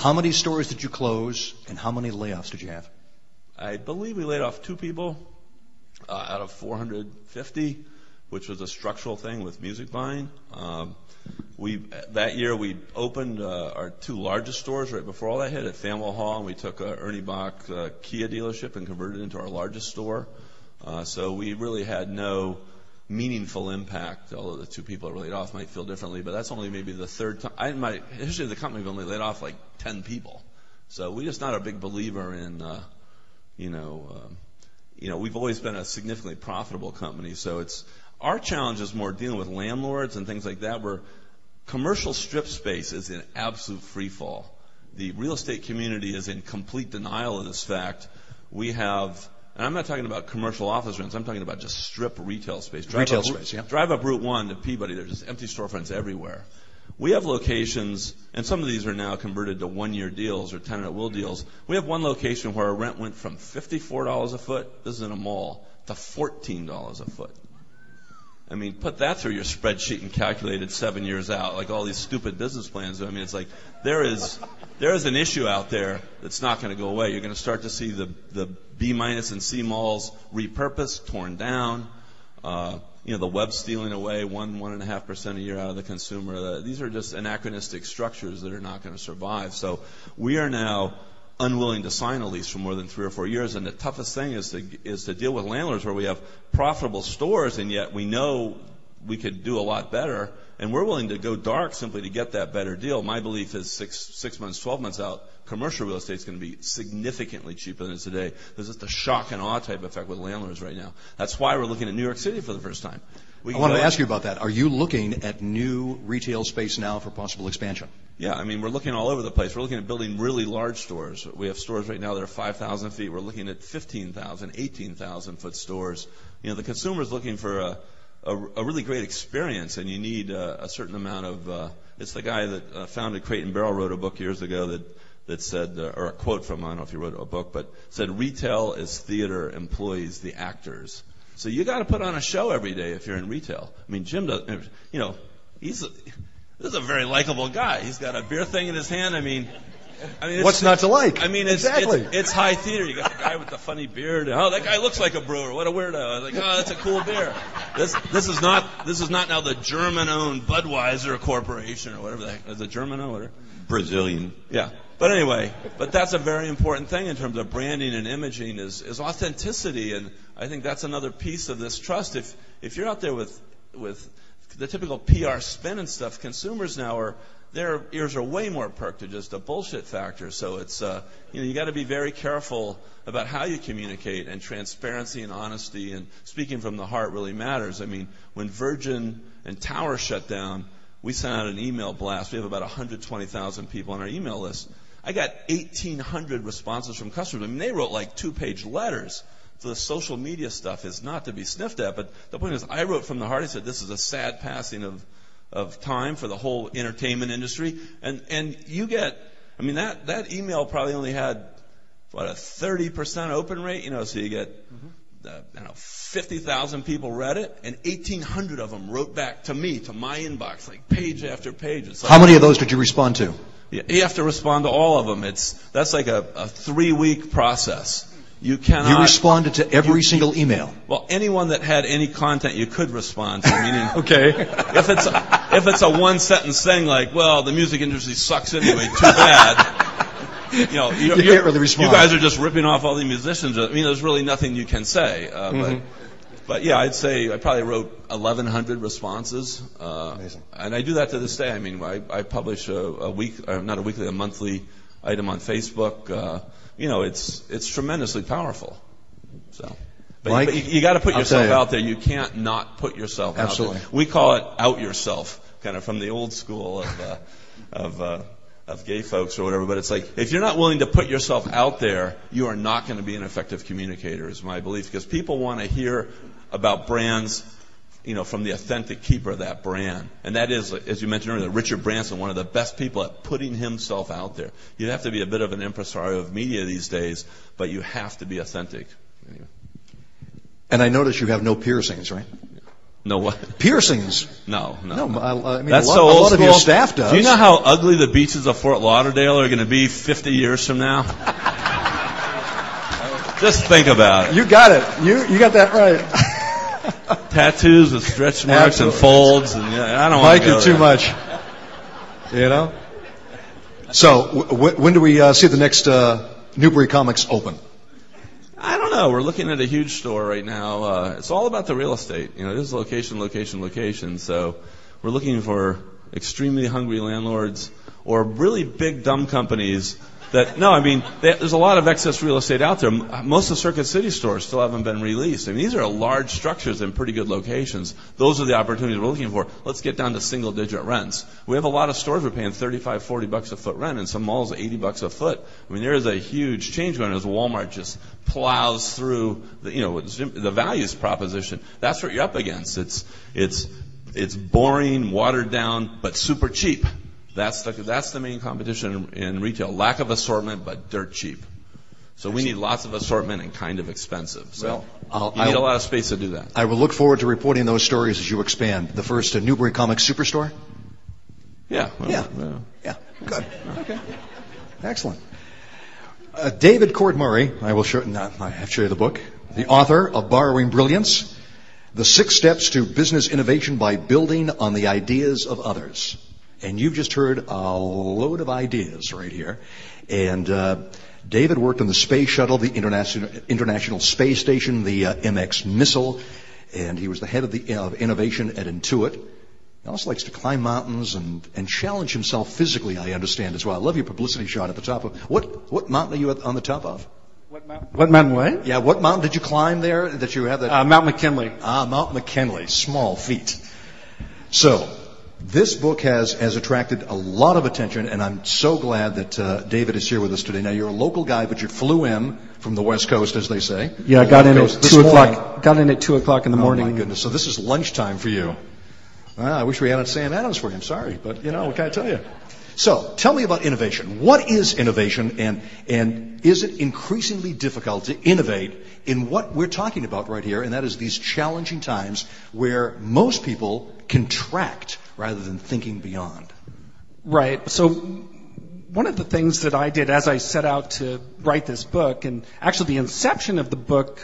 How many stores did you close, and how many layoffs did you have? I believe we laid off 2 people out of 450, which was a structural thing with music buying. That year we opened our 2 largest stores right before all that hit at Faneuil Hall, and we took Ernie Bach Kia dealership and converted it into our largest store. So we really had no meaningful impact, although the 2 people that were laid off might feel differently, but that's only maybe the 3rd time. In my history of the company, we've only laid off like 10 people. So we're just not a big believer in, we've always been a significantly profitable company. So our challenge is more dealing with landlords and things like that, where commercial strip space is in absolute free fall. The real estate community is in complete denial of this fact. We have, and I'm not talking about commercial office rents, I'm talking about just strip retail space. Drive up Route 1 to Peabody, there's just empty storefronts everywhere. We have locations, and some of these are now converted to 1-year deals or tenant at will deals. We have one location where our rent went from $54 a foot, this is in a mall, to $14 a foot. I mean, put that through your spreadsheet and calculate it 7 years out, like all these stupid business plans do. I mean, it's like there is an issue out there that's not going to go away. You're going to start to see the B- and C malls repurposed, torn down. The web stealing away 1.5% a year out of the consumer. These are just anachronistic structures that are not going to survive. So we are now unwilling to sign a lease for more than 3 or 4 years, and the toughest thing is to deal with landlords where we have profitable stores, and yet we know we could do a lot better, and we're willing to go dark simply to get that better deal. My belief is 6 months, 12 months out, commercial real estate is going to be significantly cheaper than it is today. There's just a shock and awe type effect with landlords right now. That's why we're looking at New York City for the first time. I wanted to ask you about that. Are you looking at new retail space now for possible expansion? Yeah, I mean, we're looking all over the place. We're looking at building really large stores. We have stores right now that are 5,000 feet. We're looking at 15,000, 18,000 foot stores. The consumer's looking for a really great experience, and you need a certain amount of. It's the guy that founded Crate & Barrel wrote a book years ago that said, or a quote from, I don't know if he wrote a book, but said, "Retail is theater, employees the actors." So you got to put on a show every day if you're in retail. I mean, Jim does. This is a very likable guy. He's got a beer thing in his hand. I mean, what's not to like? I mean, it's high theater. You got the guy with the funny beard. Oh, that guy looks like a brewer. What a weirdo. Like, oh, that's a cool beer. This is not now the German-owned Budweiser Corporation or whatever the heck. Is it German-owned? Whatever. Brazilian. Yeah. But anyway, that's a very important thing in terms of branding and imaging is authenticity, and I think that's another piece of this trust. If you're out there with the typical PR spin and stuff, consumers now their ears are way more perked to just a bullshit factor. So it's you got to be very careful about how you communicate, and transparency and honesty and speaking from the heart really matters. I mean, when Virgin and Tower shut down, we sent out an email blast. We have about 120,000 people on our email list. I got 1,800 responses from customers. I mean, they wrote like 2-page letters. So the social media stuff is not to be sniffed at. But the point is, I wrote from the heart. I said, this is a sad passing of time for the whole entertainment industry. And you get, I mean, that email probably only had, a 30% open rate? So you get, 50,000 people read it, and 1,800 of them wrote back to me, to my inbox, like page after page. It's like, how many of those did you respond to? You have to respond to all of them. That's like a 3-week process. You cannot. You responded to every single email. Well, anyone that had any content you could respond to. Meaning, okay. If it's a 1-sentence thing like, well, the music industry sucks anyway, too bad. You can't really respond. You guys are just ripping off all the musicians. I mean, there's really nothing you can say. But yeah, I'd say I probably wrote 1,100 responses. Amazing. And I do that to this day. I mean, I publish a monthly item on Facebook. It's tremendously powerful. So, but you got to put yourself out there. You can't not put yourself out there. We call it out yourself, kind of from the old school of gay folks or whatever. But it's like, if you're not willing to put yourself out there, you are not going to be an effective communicator, is my belief, because people want to hear about brands, from the authentic keeper of that brand. And that is, as you mentioned earlier, Richard Branson, one of the best people at putting himself out there. You have to be a bit of an impresario of media these days, but you have to be authentic. Anyway. And I notice you have no piercings, right? No what? Piercings. No. I mean, That's a so lot old of your school. staff does. Do you know how ugly the beaches of Fort Lauderdale are going to be 50 years from now? Just think about it. You got it. You got that right. Tattoos with stretch marks and folds, and I don't want Mike, to go you're too there. much. You know. So when do we see the next Newbury Comics open? I don't know. We're looking at a huge store right now. It's all about the real estate. You know, this is location. So we're looking for extremely hungry landlords or really big dumb companies that, no, I mean, there's a lot of excess real estate out there. Most of the Circuit City stores still haven't been released. I mean, these are large structures in pretty good locations. Those are the opportunities we're looking for. Let's get down to single-digit rents. We have a lot of stores we're paying $35, $40 a foot rent, and some malls $80 a foot. I mean, there is a huge change going on as Walmart just plows through the values proposition. That's what you're up against. It's boring, watered down, but super cheap. That's the main competition in retail. Lack of assortment, but dirt cheap. So we need lots of assortment and kind of expensive. So you need a lot of space to do that. I will look forward to reporting those stories as you expand. The first Newbury Comics Superstore? Yeah. Yeah. Good. Okay. Excellent. David Cord Murray, I have to show you the book. The author of Borrowing Brilliance, The 6 Steps to Business Innovation by Building on the Ideas of Others. And you've just heard a load of ideas right here. And David worked on the space shuttle, the International Space Station, the MX missile, and he was the head of innovation at Intuit. He also likes to climb mountains and challenge himself physically, I understand, as well. I love your publicity shot at the top of... What mountain are you on the top of? What mountain what? Yeah, what mountain did you climb there that you have that... Mount McKinley. Mount McKinley. Small feat. So... this book has attracted a lot of attention, and I'm so glad that David is here with us today. Now, you're a local guy, but you flew in from the West Coast, as they say. Yeah, I got in at 2 o'clock. Got in at 2 o'clock in the morning. Oh my goodness! So this is lunchtime for you. I wish we had Sam Adams for you. I'm sorry, but what can I tell you? So, tell me about innovation. What is innovation, and is it increasingly difficult to innovate in what we're talking about right here, and that is these challenging times where most people contract rather than thinking beyond? Right. So one of the thents that I did as I set out to write this book, and actually the inception of the book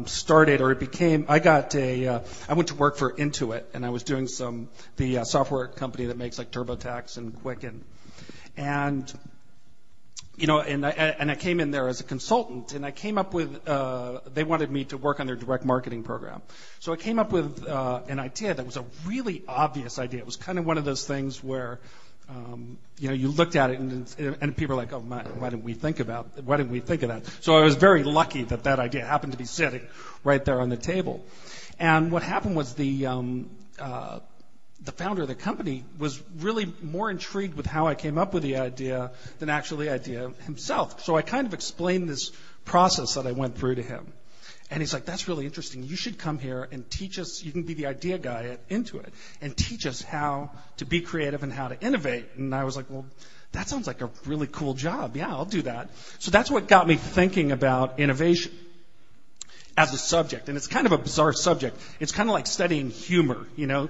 started, or it became, I went to work for Intuit, and I was doing the software company that makes like TurboTax and Quicken. And I came in there as a consultant, and I came up with, they wanted me to work on their direct marketing program. So I came up with an idea that was a really obvious idea. It was kind of one of those things where, you looked at it and people were like, oh, man, why didn't we think of that? So I was very lucky that idea happened to be sitting right there on the table. And what happened was the founder of the company was really more intrigued with how I came up with the idea than actually the idea himself. So I kind of explained this process that I went through to him. And he's like, that's really interesting. You should come here and teach us. You can be the idea guy at Intuit and teach us how to be creative and how to innovate. And I was like, well, that sounds like a really cool job. Yeah, I'll do that. So that's what got me thinking about innovation as a subject. And it's kind of a bizarre subject. It's kind of like studying humor, You know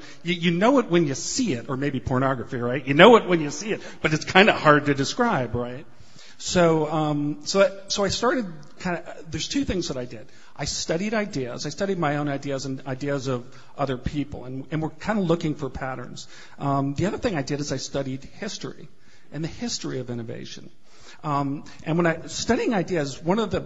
it when you see it, or maybe pornography, right? You know it when you see it, but it's kind of hard to describe, right? So I started there's 2 things that I did. I studied ideas. I studied my own ideas and ideas of other people, and we're kind of looking for patterns. The other thing I did is I studied history and the history of innovation. And when studying ideas, one of the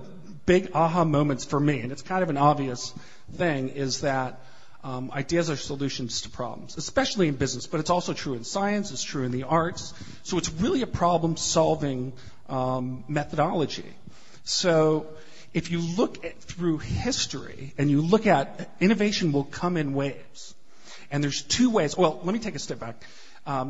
big aha moments for me, and it's kind of an obvious thing, is that ideas are solutions to problems, especially in business, but it's also true in science, it's true in the arts. So it's really a problem-solving methodology. So if you look through history and you look at innovation will come in waves. And there's 2 ways. Well, let me take a step back.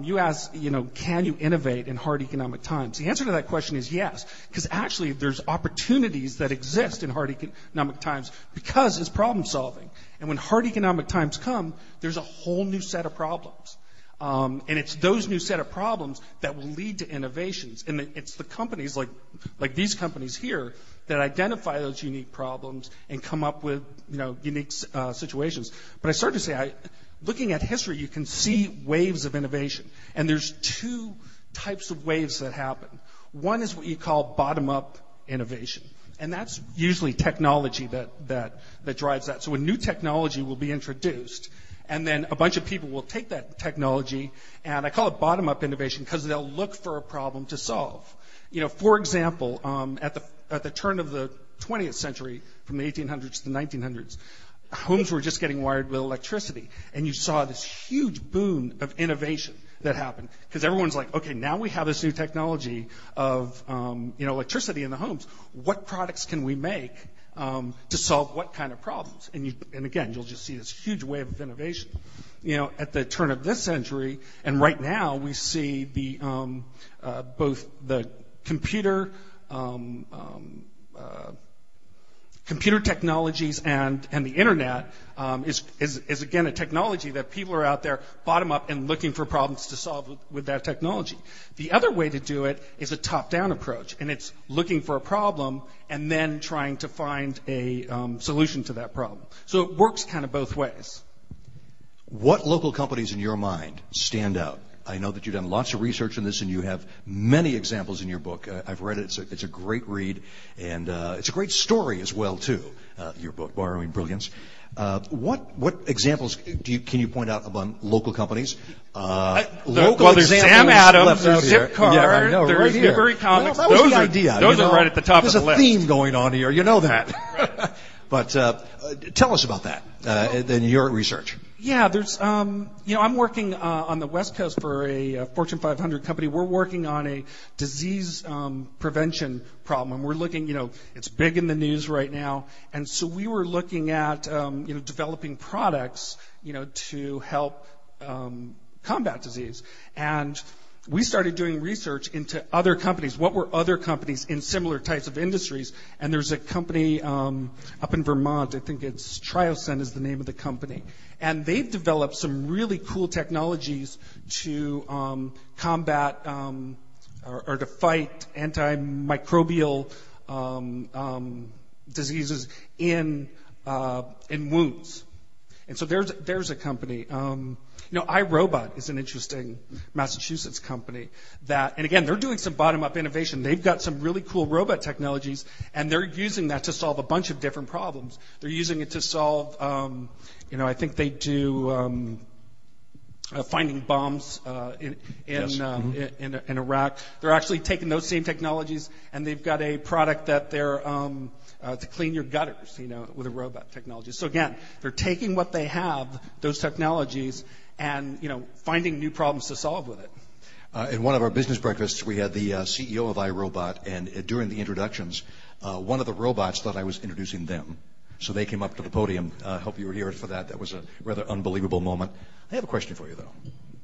You asked, can you innovate in hard economic times? The answer to that question is yes, because actually there's opportunities that exist in hard economic times because it's problem solving. And when hard economic times come, there's a whole new set of problems. And it's those new set of problems that will lead to innovations. And it's the companies like these companies here that identify those unique problems and come up with, unique situations. But I started to say, looking at history, you can see waves of innovation. And there's two types of waves that happen. One is what you call bottom-up innovation. And that's usually technology that drives that. So a new technology will be introduced, and then a bunch of people will take that technology, and I call it bottom-up innovation because they'll look for a problem to solve. For example, at the turn of the 20th century, from the 1800s to the 1900s, homes were just getting wired with electricity, and you saw this huge boom of innovation that happened because everyone's like, okay, now we have this new technology of electricity in the homes. What products can we make to solve what kind of problems? And again, you'll just see this huge wave of innovation. At the turn of this century, and right now, we see the both the computer technologies and the internet is again a technology that people are out there bottom up and looking for problems to solve with that technology. The other way to do it is a top-down approach, and it's looking for a problem and then trying to find a solution to that problem. So it works kind of both ways. What local companies in your mind stand out? I know that you've done lots of research on this, and you have many examples in your book. I've read it. It's a great read, and it's a great story as well, too, your book, Borrowing Brilliance. What examples can you point out among local companies? There's Sam Adams, there's Zipcar, there's Newbury Comics. Well, that was the idea. Those are right at the top of the list. There's a theme going on here. You know that. But tell us about that in your research. Yeah, there's, I'm working on the West Coast for a Fortune 500 company. We're working on a disease prevention problem, and we're looking, it's big in the news right now, and so we were looking at, developing products, to help combat disease, and we started doing research into other companies. What were other companies in similar types of industries? And there's a company up in Vermont, I think it's Triocen is the name of the company. And they've developed some really cool technologies to combat or to fight antimicrobial diseases in wounds. And so there's a company. iRobot is an interesting Massachusetts company and again, they're doing some bottom-up innovation. They've got some really cool robot technologies, and they're using that to solve a bunch of different problems. They're using it to solve, I think they do finding bombs in Iraq. They're actually taking those same technologies, and they've got a product that they're to clean your gutters, with a robot technology. So again, they're taking what they have, those technologies, and finding new problems to solve with it. In one of our business breakfasts, we had the CEO of iRobot, and during the introductions, one of the robots thought I was introducing them. So they came up to the podium. I hope you were here for that. That was a rather unbelievable moment. I have a question for you, though.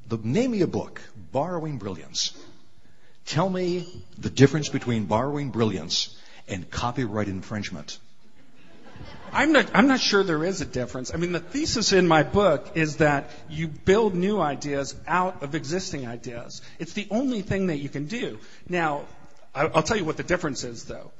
The name of your book, Borrowing Brilliance. Tell me the difference between borrowing brilliance and copyright infringement. I'm not sure there is a difference. I mean, the thesis in my book is that you build new ideas out of existing ideas. It's the only thing that you can do. Now, I'll tell you what the difference is, though.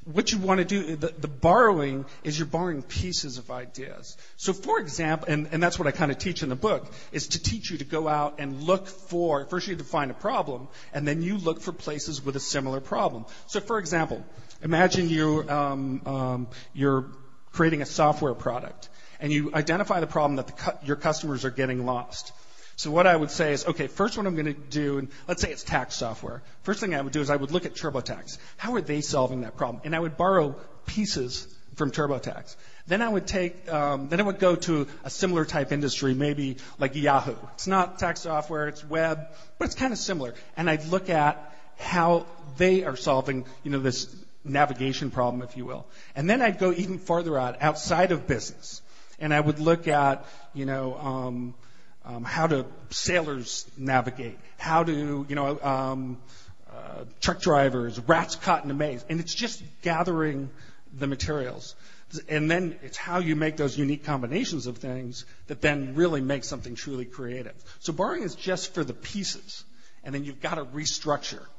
What you want to do, the borrowing is you're borrowing pieces of ideas. So, for example, and that's what I kind of teach in the book, is to teach you to go out and look for, first you define a problem, and then you look for places with a similar problem. So, for example, imagine you're creating a software product, and you identify the problem that your customers are getting lost. So what I would say is, okay, first what I'm going to do, and let's say it's tax software. First thing I would do is I would look at TurboTax. How are they solving that problem? And I would borrow pieces from TurboTax. Then I would go to a similar type industry, maybe like Yahoo. It's not tax software, it's web, but it's kind of similar. And I'd look at how they are solving, this navigation problem, if you will. And then I'd go even farther out, outside of business. And I would look at, how do sailors navigate? How do, truck drivers, rats caught in a maze? And it's just gathering the materials. And then it's how you make those unique combinations of things that then really make something truly creative. So borrowing is just for the pieces, and then you've got to restructure.